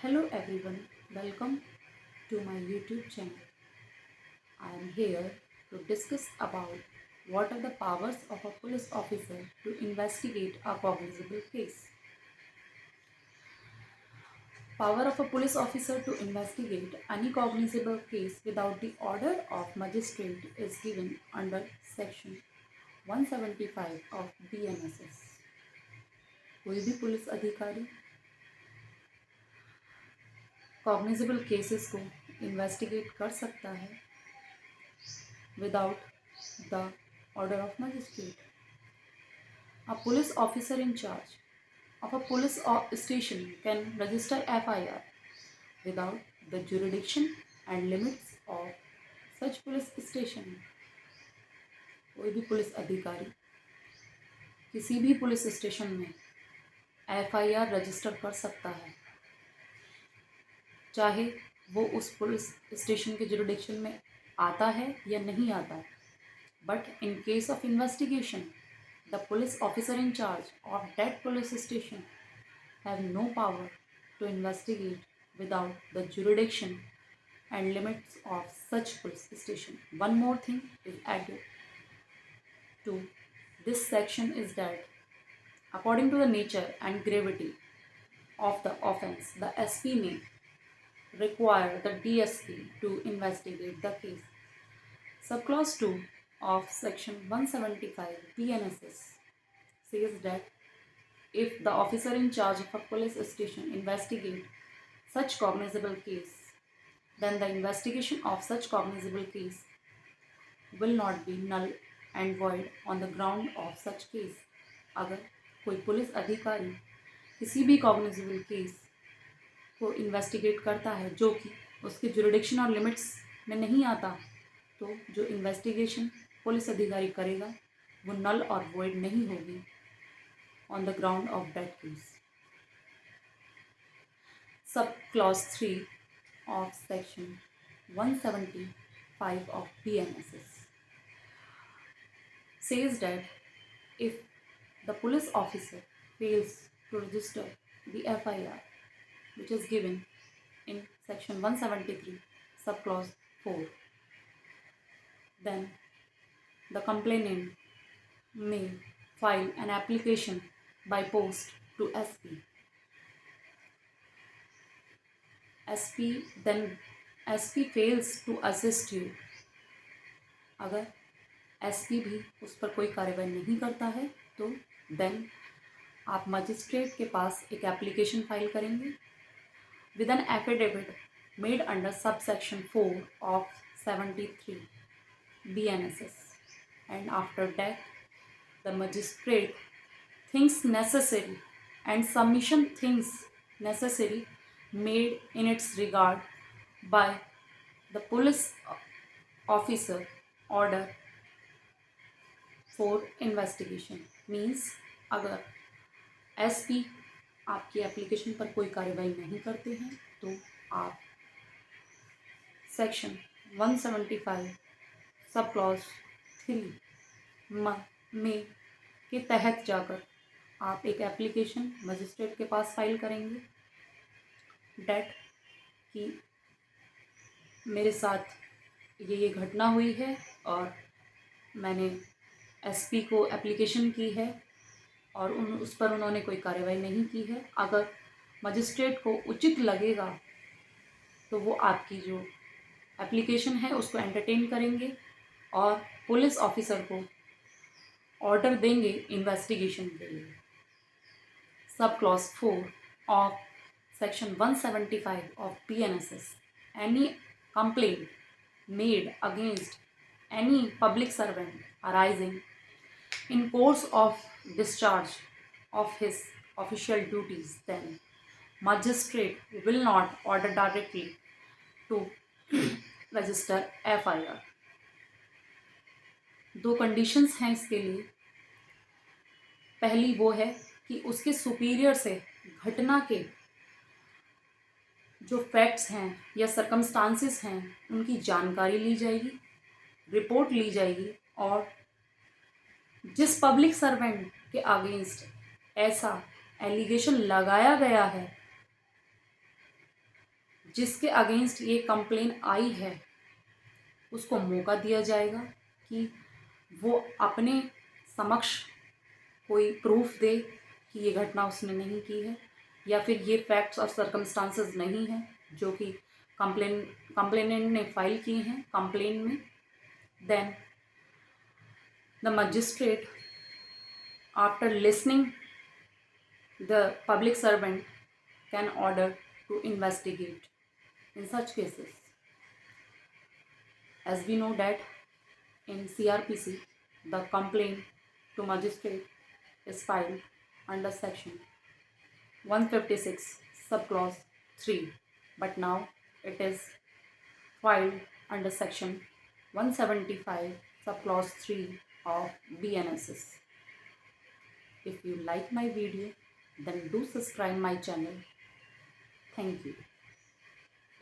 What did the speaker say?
Hello everyone, welcome to my YouTube channel. I am here to discuss about what are the powers of a police officer to investigate a cognizable case. Power of a police officer to investigate any cognizable case without the order of magistrate is given under section 175 of BNSS. कोई भी police अधिकारी cognizable cases को investigate कर सकता है without the order of magistrate. A police officer in charge of a police station can register FIR without the jurisdiction and limits of such police station. कोई भी police अधिकारी किसी भी पुलिस स्टेशन में FIR रजिस्टर कर सकता है, चाहे वो उस पुलिस स्टेशन के जुरिडिक्शन में आता है या नहीं आता है. But in case of investigation, the police officer in charge of that police station have no power to investigate without the jurisdiction and limits of such police station. One more thing is added to this section is that according to the nature and gravity of the offence, the SP may require the DSP to investigate the case. Subclause 2 of section 175 BNSS says that if the officer in charge of a police station investigate such cognizable case, then the investigation of such cognizable case will not be null and void on the ground of such case. अगर कोई police अधिकारी किसी भी cognizable case को investigate करता है जो कि उसके जुरिडिक्शन और लिमिट्स में नहीं आता, तो जो इन्वेस्टिगेशन पुलिस अधिकारी करेगा वो नल और वॉइड नहीं होगी on the ground of that case. Sub clause 3 of section 175 of BNSS says that if the police officer fails to register the FIR which is given in section 173 subclause 4, then the complainant may file an application by post to SP. Then SP fails to assist you. अगर SP भी उस पर कोई कार्रवाई नहीं करता है तो देन आप मजिस्ट्रेट के पास एक एप्लीकेशन फाइल करेंगे with an affidavit made under subsection 4 of 73 BNSS, and after that the magistrate thinks necessary and submission thinks necessary made in its regard by the police officer order for investigation. Means अगर SP आपकी application पर कोई कार्रवाई नहीं करते हैं तो आप सेक्शन 175 सब क्लॉज 3 में के तहत जाकर आप एक एप्लीकेशन मजिस्ट्रेट के पास फाइल करेंगे डेट कि मेरे साथ ये घटना हुई है और मैंने SP को एप्लीकेशन की है और उस पर उन्होंने कोई कार्रवाई नहीं की है. अगर मजिस्ट्रेट को उचित लगेगा तो वो आपकी जो एप्लीकेशन है उसको एंटरटेन करेंगे और पुलिस ऑफिसर को ऑर्डर देंगे इन्वेस्टिगेशन के लिए. Sub clause 4 of section 175 of BNSS, any complaint made against any public servant arising in course of discharge of his official duties, then magistrate will not order directly to register FIR. दो conditions हैं इसके लिए. पहली वो है कि उसके superior से घटना के जो फैक्ट्स हैं या सर्कमस्टांसेस हैं उनकी जानकारी ली जाएगी, रिपोर्ट ली जाएगी और जिस पब्लिक सर्वेंट के अगेंस्ट ऐसा एलिगेशन लगाया गया है जिसके अगेंस्ट ये कंप्लेन आई है उसको मौका दिया जाएगा कि वो अपने समक्ष कोई प्रूफ दे कि ये घटना उसने नहीं की है, या फिर ये फैक्ट्स और सर्कमस्टांसेस नहीं हैं जो कि कंप्लेनेंट ने फाइल किए हैं कंप्लेन में। Then the magistrate, after listening the public servant, can order to investigate in such cases. As we know that in CRPC, the complaint to magistrate is filed under section 156 subclause 3, but now it is filed under section 175 subclause 3 of BNSS. If you like my video, then do subscribe my channel. Thank you.